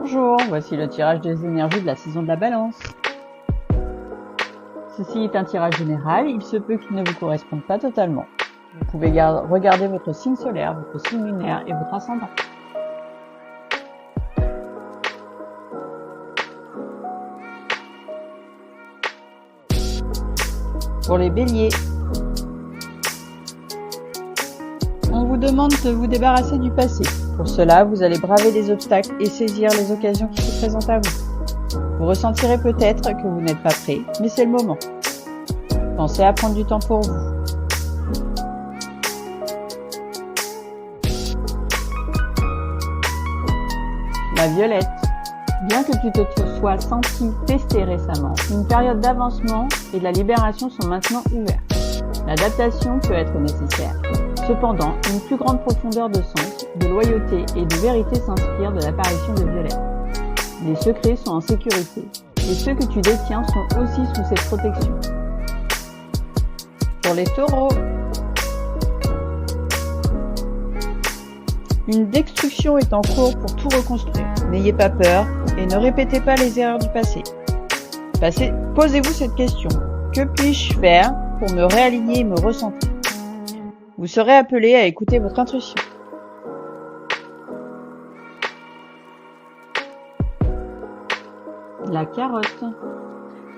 Bonjour, voici le tirage des énergies de la saison de la Balance. Ceci est un tirage général, il se peut qu'il ne vous corresponde pas totalement. Vous pouvez regarder votre signe solaire, votre signe lunaire et votre ascendant. Pour les béliers, on vous demande de vous débarrasser du passé. Pour cela, vous allez braver les obstacles et saisir les occasions qui se présentent à vous. Vous ressentirez peut-être que vous n'êtes pas prêt, mais c'est le moment. Pensez à prendre du temps pour vous. La violette. Bien que tu te sois senti testé récemment, une période d'avancement et de la libération sont maintenant ouvertes. L'adaptation peut être nécessaire. Cependant, une plus grande profondeur de sens, de loyauté et de vérité s'inspire de l'apparition de Violette. Les secrets sont en sécurité et ceux que tu détiens sont aussi sous cette protection. Pour les taureaux, une destruction est en cours pour tout reconstruire. N'ayez pas peur et ne répétez pas les erreurs du passé. Posez-vous cette question. Que puis-je faire pour me réaligner et me recentrer ? Vous serez appelé à écouter votre intuition. La carotte.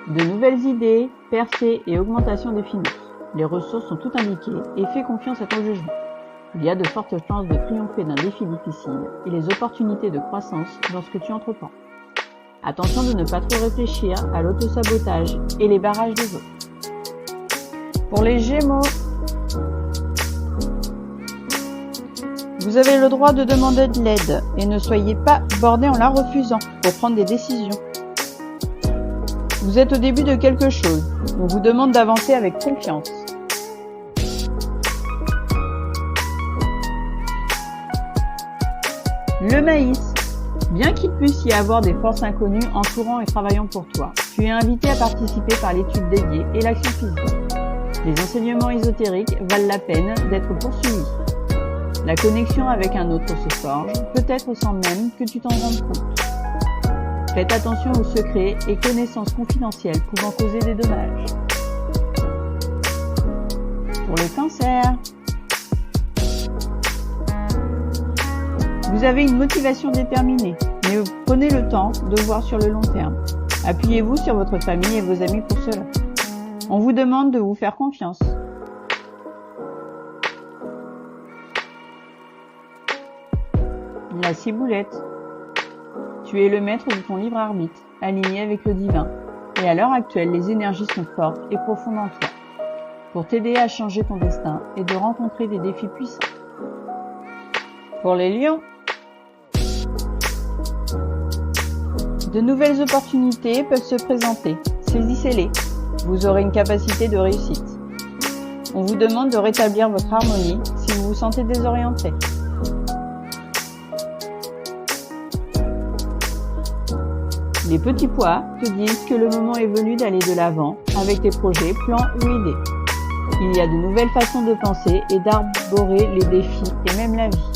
De nouvelles idées, percées et augmentation des finances. Les ressources sont toutes indiquées et fais confiance à ton jugement. Il y a de fortes chances de triompher d'un défi difficile et les opportunités de croissance lorsque tu entreprends. Attention de ne pas trop réfléchir à l'autosabotage et les barrages des autres. Pour les Gémeaux, vous avez le droit de demander de l'aide et ne soyez pas borné en la refusant pour prendre des décisions. Vous êtes au début de quelque chose. On vous demande d'avancer avec confiance. Le maïs. Bien qu'il puisse y avoir des forces inconnues entourant et travaillant pour toi, tu es invité à participer par l'étude dédiée et l'action physique. Les enseignements ésotériques valent la peine d'être poursuivis. La connexion avec un autre se forge, peut-être sans même que tu t'en rendes compte. Faites attention aux secrets et connaissances confidentielles pouvant causer des dommages. Pour les cancers, vous avez une motivation déterminée, mais prenez le temps de voir sur le long terme. Appuyez-vous sur votre famille et vos amis pour cela. On vous demande de vous faire confiance. La ciboulette. Tu es le maître de ton libre arbitre, aligné avec le divin. Et à l'heure actuelle, les énergies sont fortes et profondes en toi, pour t'aider à changer ton destin et de rencontrer des défis puissants. Pour les lions, de nouvelles opportunités peuvent se présenter. Saisissez-les. Vous aurez une capacité de réussite. On vous demande de rétablir votre harmonie si vous vous sentez désorienté. Les petits pois te disent que le moment est venu d'aller de l'avant avec tes projets, plans ou idées. Il y a de nouvelles façons de penser et d'arborer les défis et même la vie.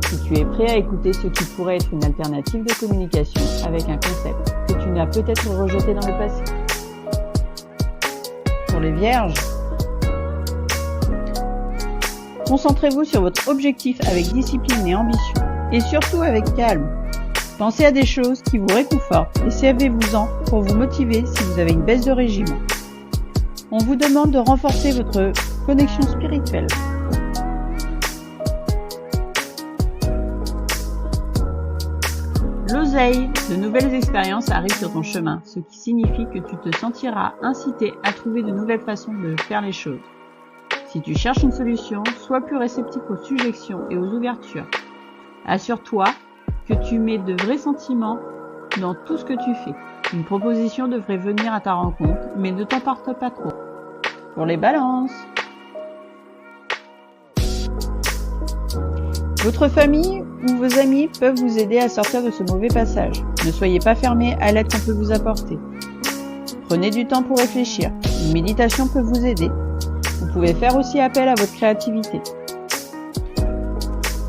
Si tu es prêt à écouter ce qui pourrait être une alternative de communication avec un concept que tu n'as peut-être rejeté dans le passé. Pour les vierges, concentrez-vous sur votre objectif avec discipline et ambition, et surtout avec calme. Pensez à des choses qui vous réconfortent et servez-vous-en pour vous motiver si vous avez une baisse de régime. On vous demande de renforcer votre connexion spirituelle. L'oseille, de nouvelles expériences arrivent sur ton chemin, ce qui signifie que tu te sentiras incité à trouver de nouvelles façons de faire les choses. Si tu cherches une solution, sois plus réceptif aux suggestions et aux ouvertures. Assure-toi que tu mets de vrais sentiments dans tout ce que tu fais. Une proposition devrait venir à ta rencontre, mais ne t'emporte pas trop. Pour les balances, votre famille ou vos amis peuvent vous aider à sortir de ce mauvais passage. Ne soyez pas fermés à l'aide qu'on peut vous apporter. Prenez du temps pour réfléchir. Une méditation peut vous aider. Vous pouvez faire aussi appel à votre créativité.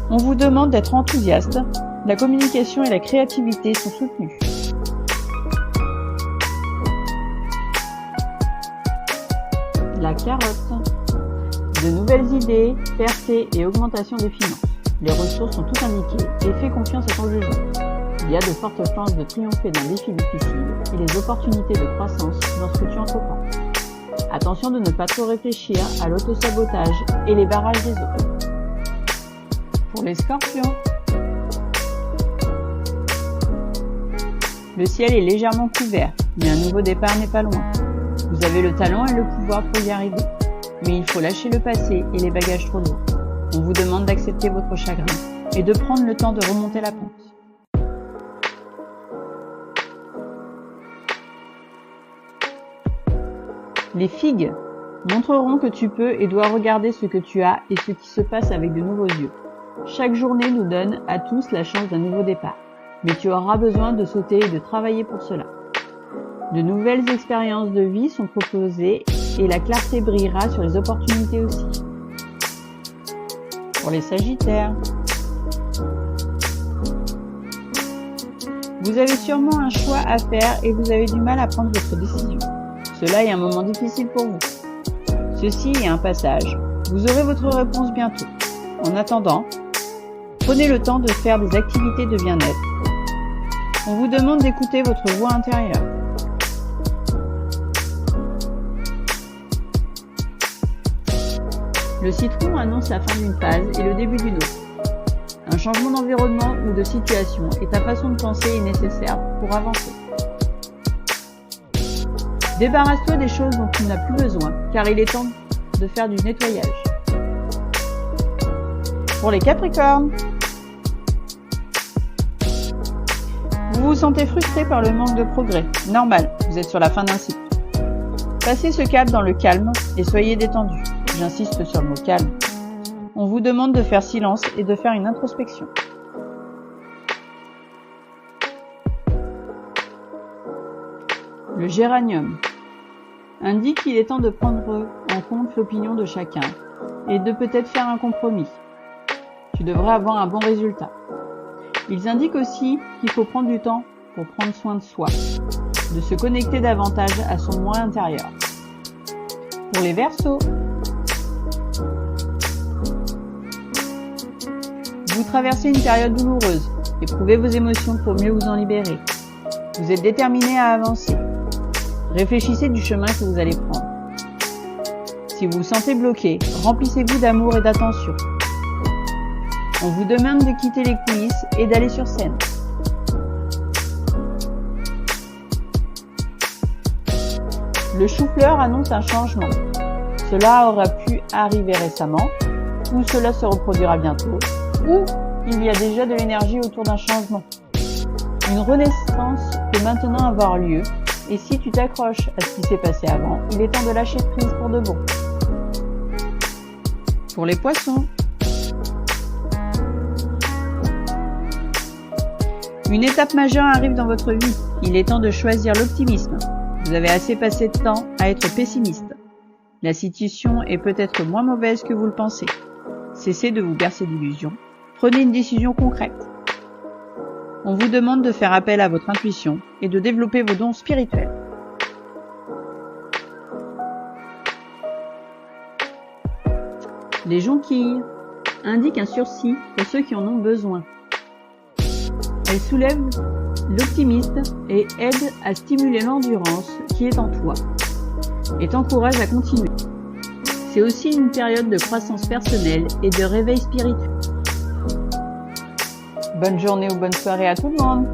On vous demande d'être enthousiaste, La communication et la créativité sont soutenues. La carotte. De nouvelles idées, percées et augmentation des finances. Les ressources sont toutes indiquées et fais confiance à ton jugement. Il y a de fortes chances de triompher d'un défi difficile et les opportunités de croissance dans ce que tu entreprends. Attention de ne pas trop réfléchir à l'autosabotage et les barrages des autres. Pour les scorpions, le ciel est légèrement couvert, mais un nouveau départ n'est pas loin. Vous avez le talent et le pouvoir pour y arriver, mais il faut lâcher le passé et les bagages trop lourds. On vous demande d'accepter votre chagrin et de prendre le temps de remonter la pente. Les figues montreront que tu peux et dois regarder ce que tu as et ce qui se passe avec de nouveaux yeux. Chaque journée nous donne à tous la chance d'un nouveau départ, mais tu auras besoin de sauter et de travailler pour cela. De nouvelles expériences de vie sont proposées et la clarté brillera sur les opportunités aussi. Pour les sagittaires, vous avez sûrement un choix à faire et vous avez du mal à prendre votre décision. Cela est un moment difficile pour vous. Ceci est un passage. Vous aurez votre réponse bientôt. En attendant, prenez le temps de faire des activités de bien-être. On vous demande d'écouter votre voix intérieure. Le citron annonce la fin d'une phase et le début d'une autre. Un changement d'environnement ou de situation et ta façon de penser est nécessaire pour avancer. Débarrasse-toi des choses dont tu n'as plus besoin, car il est temps de faire du nettoyage. Pour les Capricornes, vous vous sentez frustré par le manque de progrès. Normal, vous êtes sur la fin d'un cycle. Passez ce cap dans le calme et soyez détendu. J'insiste sur le mot calme. On vous demande de faire silence et de faire une introspection. Le géranium indique qu'il est temps de prendre en compte l'opinion de chacun et de peut-être faire un compromis. Tu devrais avoir un bon résultat. Ils indiquent aussi qu'il faut prendre du temps pour prendre soin de soi, de se connecter davantage à son moi intérieur. Pour les Verseaux, vous traversez une période douloureuse. Éprouvez vos émotions pour mieux vous en libérer. Vous êtes déterminé à avancer. Réfléchissez du chemin que vous allez prendre. Si vous vous sentez bloqué, remplissez-vous d'amour et d'attention. On vous demande de quitter les coulisses et d'aller sur scène. Le chou-fleur annonce un changement. Cela aura pu arriver récemment, ou cela se reproduira bientôt, ou il y a déjà de l'énergie autour d'un changement. Une renaissance peut maintenant avoir lieu, et si tu t'accroches à ce qui s'est passé avant, il est temps de lâcher prise pour de bon. Pour les Poissons, une étape majeure arrive dans votre vie. Il est temps de choisir l'optimisme. Vous avez assez passé de temps à être pessimiste. La situation est peut-être moins mauvaise que vous le pensez. Cessez de vous bercer d'illusions. Prenez une décision concrète. On vous demande de faire appel à votre intuition et de développer vos dons spirituels. Les jonquilles indiquent un sursis pour ceux qui en ont besoin. Elles soulèvent l'optimisme et aident à stimuler l'endurance qui est en toi et t'encouragent à continuer. C'est aussi une période de croissance personnelle et de réveil spirituel. Bonne journée ou bonne soirée à tout le monde!